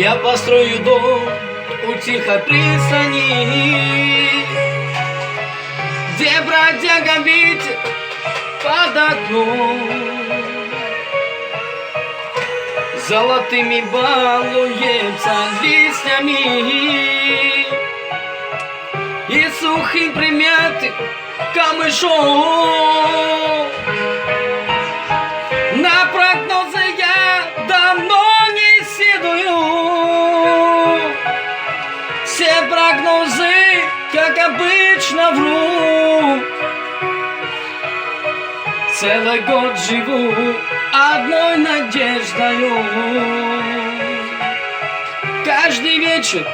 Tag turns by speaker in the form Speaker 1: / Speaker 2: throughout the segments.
Speaker 1: Я построю дом у тихой пристани, где бродяга ветер под окном золотыми балуется листьями и сухим примятым камышом. На прогнозы я давно не седую, все прогнозы, как обычно, врут. Целый год живу одной надеждою, каждый вечер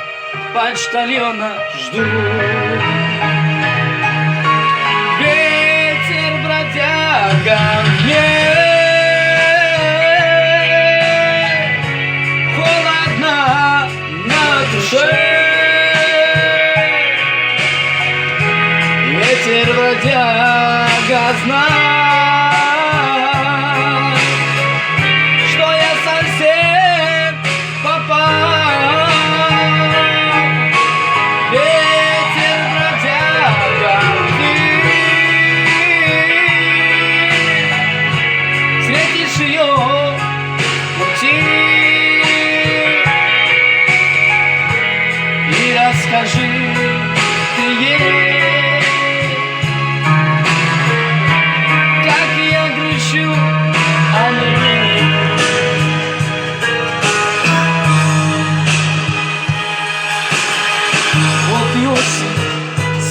Speaker 1: почтальона жду. Ветер, бродяга, мне холодно на душе. Ветер, бродяга, знает, что я совсем попал. Ветер, бродяга, ты встретишь ее пути и расскажи ты ей,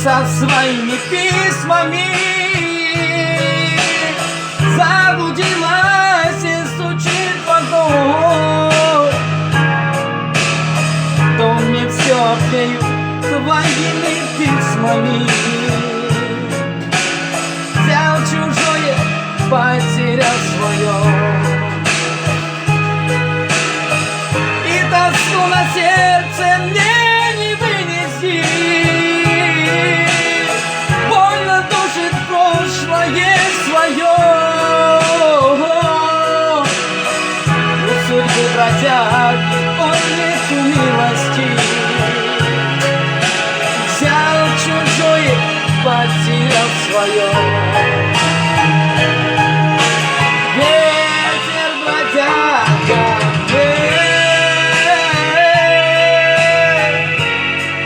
Speaker 1: со своими письмами заблудилась и стучит в окно. То мне все обеют твоими письмами. Взял чужое, потерял свое, и тоску на сердце мне не вынести. Бродяги, он нет милости, взял чужое, потерял свое. Ветер, бродяга,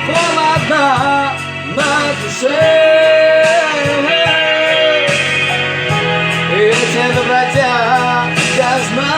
Speaker 1: холодно на душе. Ветер, бродяга, знает,